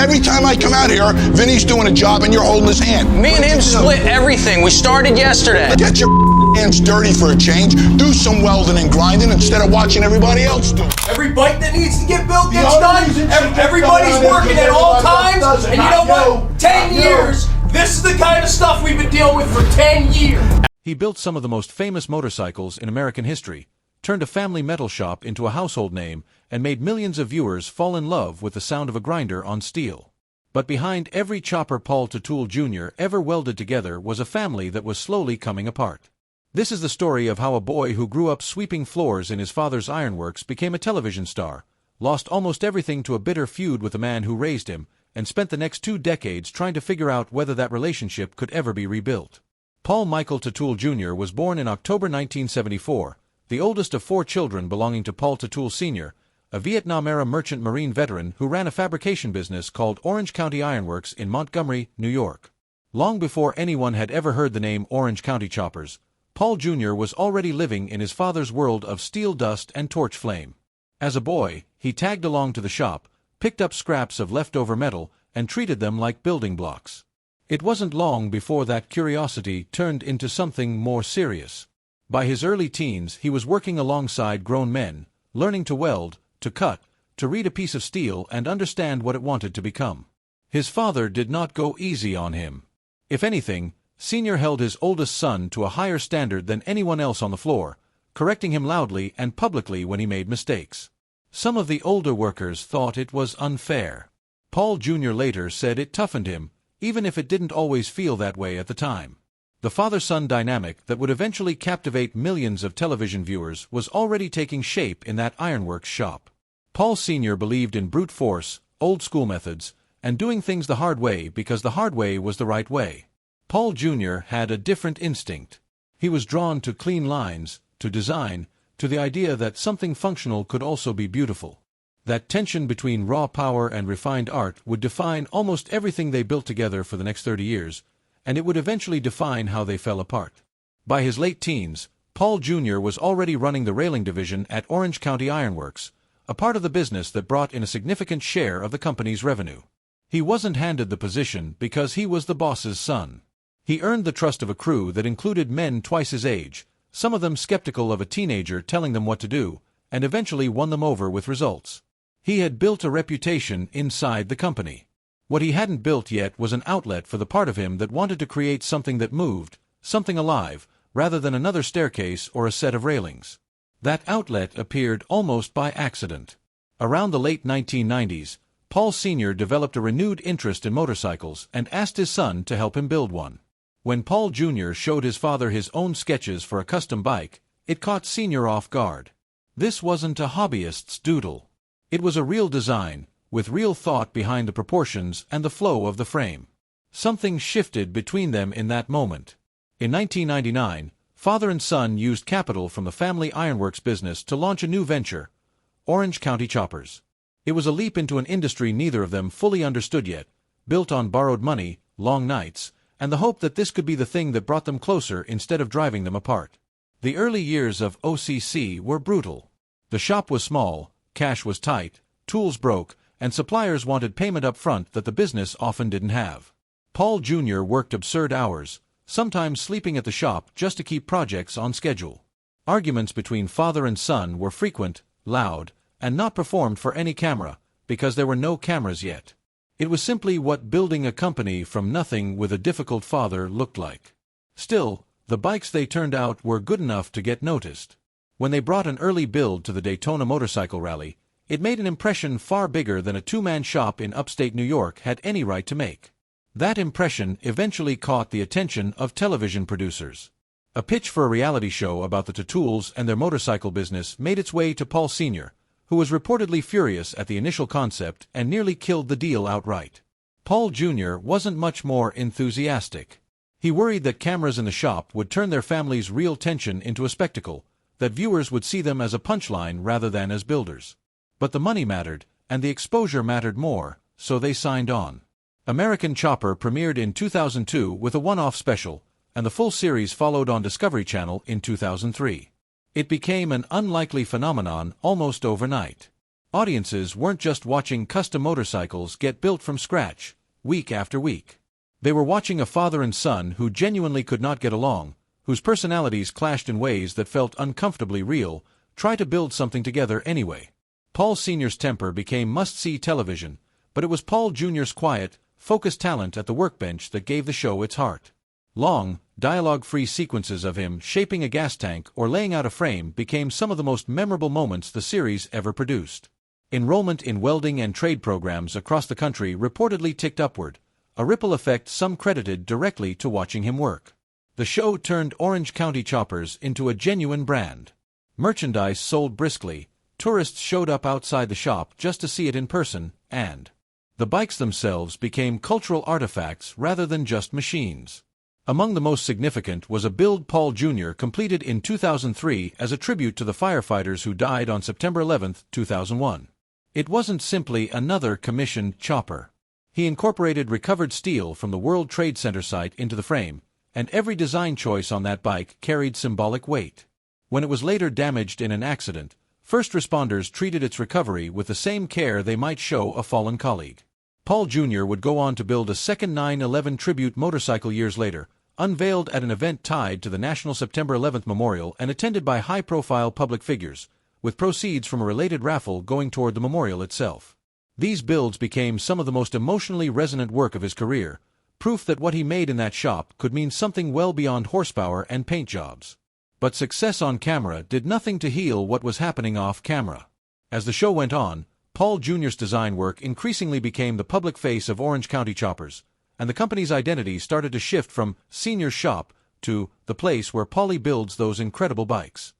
Every time I come out here, Vinny's doing a job and you're holding his hand. Me and him split everything. We started yesterday. Get your hands dirty for a change. Do some welding and grinding instead of watching everybody else do. Every bike that needs to get built gets done. Everybody's working at all times. And you know what? 10 years. This is the kind of stuff we've been dealing with for 10 years. He built some of the most famous motorcycles in American history, turned a family metal shop into a household name, and made millions of viewers fall in love with the sound of a grinder on steel. But behind every chopper Paul Teutul Jr. ever welded together was a family that was slowly coming apart. This is the story of how a boy who grew up sweeping floors in his father's ironworks became a television star, lost almost everything to a bitter feud with the man who raised him, and spent the next 2 decades trying to figure out whether that relationship could ever be rebuilt. Paul Michael Teutul Jr. was born in October 1974, the oldest of 4 children belonging to Paul Teutul Sr., a Vietnam-era merchant marine veteran who ran a fabrication business called Orange County Ironworks in Montgomery, New York. Long before anyone had ever heard the name Orange County Choppers, Paul Jr. was already living in his father's world of steel dust and torch flame. As a boy, he tagged along to the shop, picked up scraps of leftover metal, and treated them like building blocks. It wasn't long before that curiosity turned into something more serious. By his early teens, he was working alongside grown men, learning to weld, to cut, to read a piece of steel and understand what it wanted to become. His father did not go easy on him. If anything, Senior held his oldest son to a higher standard than anyone else on the floor, correcting him loudly and publicly when he made mistakes. Some of the older workers thought it was unfair. Paul Jr. later said it toughened him, even if it didn't always feel that way at the time. The father-son dynamic that would eventually captivate millions of television viewers was already taking shape in that ironworks shop. Paul Sr. believed in brute force, old-school methods, and doing things the hard way because the hard way was the right way. Paul Jr. had a different instinct. He was drawn to clean lines, to design, to the idea that something functional could also be beautiful. That tension between raw power and refined art would define almost everything they built together for the next 30 years, and it would eventually define how they fell apart. By his late teens, Paul Jr. was already running the railing division at Orange County Ironworks, a part of the business that brought in a significant share of the company's revenue. He wasn't handed the position because he was the boss's son. He earned the trust of a crew that included men twice his age, some of them skeptical of a teenager telling them what to do, and eventually won them over with results. He had built a reputation inside the company. What he hadn't built yet was an outlet for the part of him that wanted to create something that moved, something alive, rather than another staircase or a set of railings. That outlet appeared almost by accident. Around the late 1990s, Paul Sr. developed a renewed interest in motorcycles and asked his son to help him build one. When Paul Jr. showed his father his own sketches for a custom bike, it caught Sr. off guard. This wasn't a hobbyist's doodle. It was a real design, with real thought behind the proportions and the flow of the frame. Something shifted between them in that moment. In 1999, father and son used capital from the family ironworks business to launch a new venture, Orange County Choppers. It was a leap into an industry neither of them fully understood yet, built on borrowed money, long nights, and the hope that this could be the thing that brought them closer instead of driving them apart. The early years of OCC were brutal. The shop was small, cash was tight, tools broke, and suppliers wanted payment up front that the business often didn't have. Paul Jr. worked absurd hours, sometimes sleeping at the shop just to keep projects on schedule. Arguments between father and son were frequent, loud, and not performed for any camera, because there were no cameras yet. It was simply what building a company from nothing with a difficult father looked like. Still, the bikes they turned out were good enough to get noticed. When they brought an early build to the Daytona Motorcycle Rally, it made an impression far bigger than a 2-man shop in upstate New York had any right to make. That impression eventually caught the attention of television producers. A pitch for a reality show about the Teutuls and their motorcycle business made its way to Paul Sr., who was reportedly furious at the initial concept and nearly killed the deal outright. Paul Jr. wasn't much more enthusiastic. He worried that cameras in the shop would turn their family's real tension into a spectacle, that viewers would see them as a punchline rather than as builders. But the money mattered, and the exposure mattered more, so they signed on. American Chopper premiered in 2002 with a one-off special, and the full series followed on Discovery Channel in 2003. It became an unlikely phenomenon almost overnight. Audiences weren't just watching custom motorcycles get built from scratch, week after week. They were watching a father and son who genuinely could not get along, whose personalities clashed in ways that felt uncomfortably real, try to build something together anyway. Paul Sr.'s temper became must-see television, but it was Paul Jr.'s quiet, focused talent at the workbench that gave the show its heart. Long, dialogue-free sequences of him shaping a gas tank or laying out a frame became some of the most memorable moments the series ever produced. Enrollment in welding and trade programs across the country reportedly ticked upward, a ripple effect some credited directly to watching him work. The show turned Orange County choppers into a genuine brand. Merchandise sold briskly, tourists showed up outside the shop just to see it in person, and the bikes themselves became cultural artifacts rather than just machines. Among the most significant was a build Paul Jr. completed in 2003 as a tribute to the firefighters who died on September 11, 2001. It wasn't simply another commissioned chopper. He incorporated recovered steel from the World Trade Center site into the frame, and every design choice on that bike carried symbolic weight. When it was later damaged in an accident, first responders treated its recovery with the same care they might show a fallen colleague. Paul Jr. would go on to build a second 9/11 tribute motorcycle years later, unveiled at an event tied to the National September 11th Memorial and attended by high-profile public figures, with proceeds from a related raffle going toward the memorial itself. These builds became some of the most emotionally resonant work of his career, proof that what he made in that shop could mean something well beyond horsepower and paint jobs. But success on camera did nothing to heal what was happening off camera. As the show went on, Paul Jr.'s design work increasingly became the public face of Orange County choppers, and the company's identity started to shift from Senior's shop to the place where Paulie builds those incredible bikes.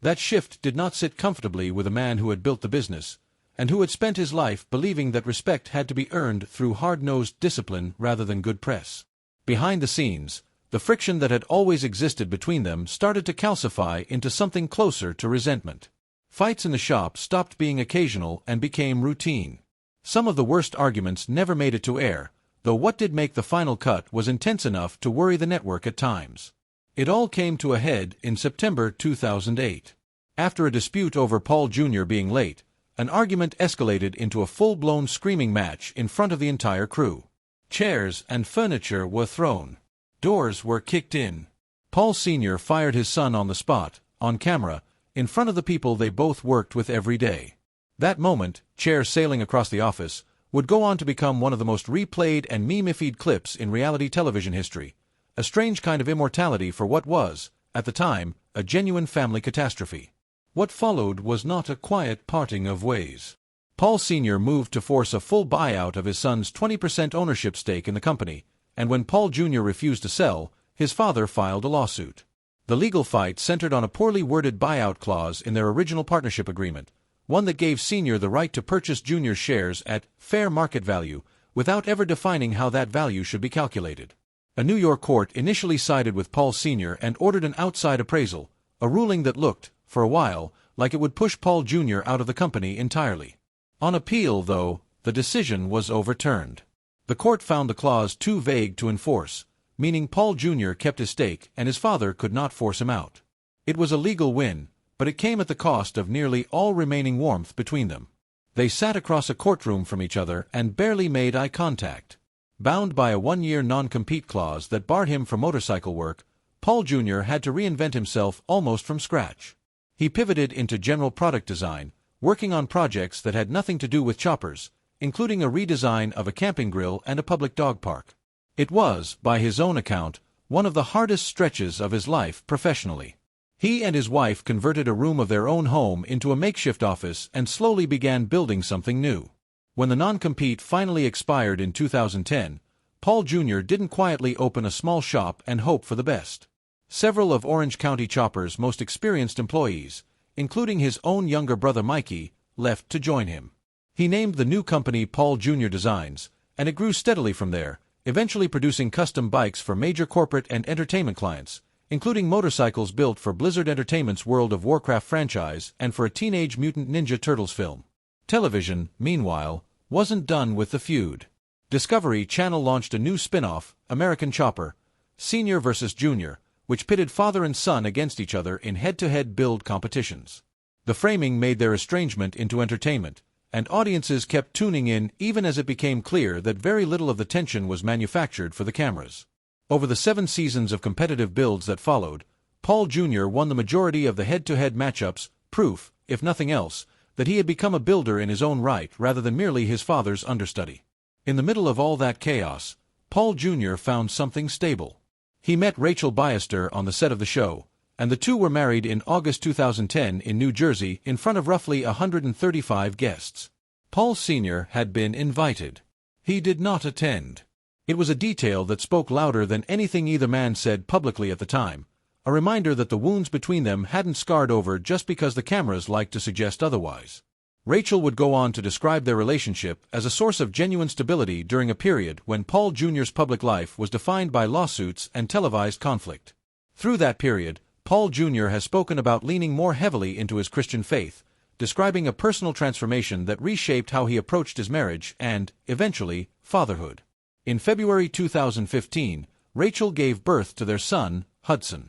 That shift did not sit comfortably with a man who had built the business, and who had spent his life believing that respect had to be earned through hard-nosed discipline rather than good press. Behind the scenes, the friction that had always existed between them started to calcify into something closer to resentment. Fights in the shop stopped being occasional and became routine. Some of the worst arguments never made it to air, though what did make the final cut was intense enough to worry the network at times. It all came to a head in September 2008. After a dispute over Paul Jr. being late, an argument escalated into a full-blown screaming match in front of the entire crew. Chairs and furniture were thrown. Doors were kicked in. Paul Sr. fired his son on the spot, on camera, in front of the people they both worked with every day. That moment, chairs sailing across the office, would go on to become one of the most replayed and meme-ified clips in reality television history, a strange kind of immortality for what was, at the time, a genuine family catastrophe. What followed was not a quiet parting of ways. Paul Sr. moved to force a full buyout of his son's 20% ownership stake in the company, and when Paul Jr. refused to sell, his father filed a lawsuit. The legal fight centered on a poorly worded buyout clause in their original partnership agreement, one that gave Sr. the right to purchase Jr.'s shares at fair market value without ever defining how that value should be calculated. A New York court initially sided with Paul Sr. and ordered an outside appraisal, a ruling that looked, for a while, like it would push Paul Jr. out of the company entirely. On appeal, though, the decision was overturned. The court found the clause too vague to enforce, meaning Paul Jr. kept his stake and his father could not force him out. It was a legal win, but it came at the cost of nearly all remaining warmth between them. They sat across a courtroom from each other and barely made eye contact. Bound by a one-year non-compete clause that barred him from motorcycle work, Paul Jr. had to reinvent himself almost from scratch. He pivoted into general product design, working on projects that had nothing to do with choppers, including a redesign of a camping grill and a public dog park. It was, by his own account, one of the hardest stretches of his life professionally. He and his wife converted a room of their own home into a makeshift office and slowly began building something new. When the non-compete finally expired in 2010, Paul Jr. didn't quietly open a small shop and hope for the best. Several of Orange County Chopper's most experienced employees, including his own younger brother Mikey, left to join him. He named the new company Paul Jr. Designs, and it grew steadily from there, eventually producing custom bikes for major corporate and entertainment clients, including motorcycles built for Blizzard Entertainment's World of Warcraft franchise and for a Teenage Mutant Ninja Turtles film. Television, meanwhile, wasn't done with the feud. Discovery Channel launched a new spin-off, American Chopper, Senior vs. Junior, which pitted father and son against each other in head-to-head build competitions. The framing made their estrangement into entertainment, and audiences kept tuning in even as it became clear that very little of the tension was manufactured for the cameras. Over the 7 seasons of competitive builds that followed, Paul Jr. won the majority of the head-to-head matchups, proof, if nothing else, that he had become a builder in his own right rather than merely his father's understudy. In the middle of all that chaos, Paul Jr. found something stable. He met Rachel Biester on the set of the show, and the two were married in August 2010 in New Jersey in front of roughly 135 guests. Paul Sr. had been invited. He did not attend. It was a detail that spoke louder than anything either man said publicly at the time, a reminder that the wounds between them hadn't scarred over just because the cameras liked to suggest otherwise. Rachel would go on to describe their relationship as a source of genuine stability during a period when Paul Jr.'s public life was defined by lawsuits and televised conflict. Through that period, Paul Jr. has spoken about leaning more heavily into his Christian faith, describing a personal transformation that reshaped how he approached his marriage and, eventually, fatherhood. In February 2015, Rachel gave birth to their son, Hudson.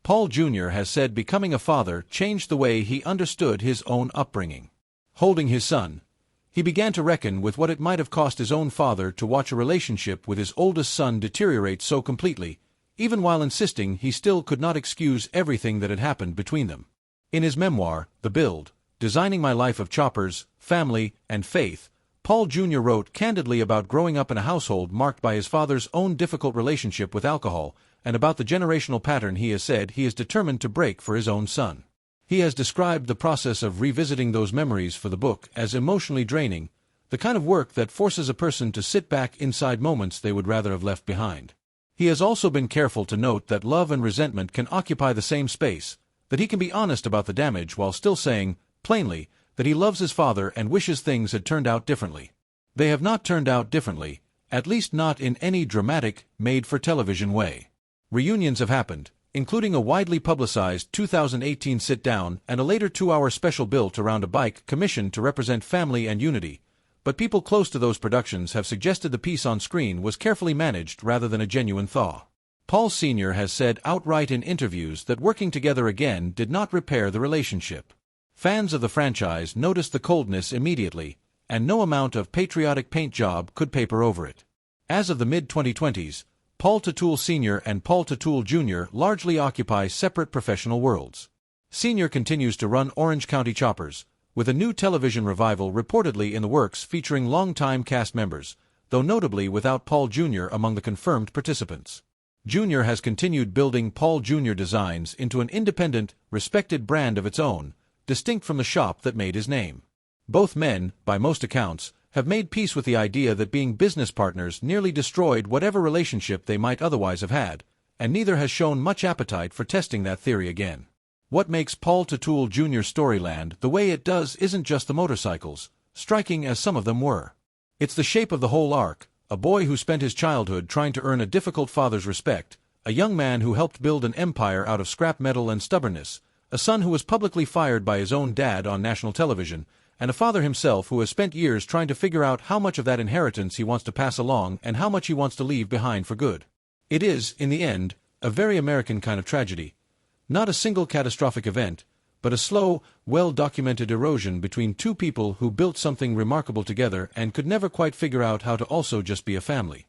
Paul Jr. has said becoming a father changed the way he understood his own upbringing. Holding his son, he began to reckon with what it might have cost his own father to watch a relationship with his oldest son deteriorate so completely, even while insisting he still could not excuse everything that had happened between them. In his memoir, The Build, Designing My Life of Choppers, Family, and Faith, Paul Jr. wrote candidly about growing up in a household marked by his father's own difficult relationship with alcohol, and about the generational pattern he has said he is determined to break for his own son. He has described the process of revisiting those memories for the book as emotionally draining, the kind of work that forces a person to sit back inside moments they would rather have left behind. He has also been careful to note that love and resentment can occupy the same space, that he can be honest about the damage while still saying, plainly, that he loves his father and wishes things had turned out differently. They have not turned out differently, at least not in any dramatic, made-for-television way. Reunions have happened, including a widely publicized 2018 sit-down and a later 2-hour special built around a bike commissioned to represent family and unity, but people close to those productions have suggested the piece on screen was carefully managed rather than a genuine thaw. Paul Sr. has said outright in interviews that working together again did not repair the relationship. Fans of the franchise noticed the coldness immediately, and no amount of patriotic paint job could paper over it. As of the mid-2020s, Paul Teutul Sr. and Paul Teutul Jr. largely occupy separate professional worlds. Sr. continues to run Orange County Choppers, with a new television revival reportedly in the works featuring longtime cast members, though notably without Paul Jr. among the confirmed participants. Jr. has continued building Paul Jr. Designs into an independent, respected brand of its own, distinct from the shop that made his name. Both men, by most accounts, have made peace with the idea that being business partners nearly destroyed whatever relationship they might otherwise have had, and neither has shown much appetite for testing that theory again. What makes Paul Teutul Jr.'s storyland the way it does isn't just the motorcycles, striking as some of them were. It's the shape of the whole arc, a boy who spent his childhood trying to earn a difficult father's respect, a young man who helped build an empire out of scrap metal and stubbornness, a son who was publicly fired by his own dad on national television, and a father himself who has spent years trying to figure out how much of that inheritance he wants to pass along and how much he wants to leave behind for good. It is, in the end, a very American kind of tragedy. Not a single catastrophic event, but a slow, well-documented erosion between two people who built something remarkable together and could never quite figure out how to also just be a family.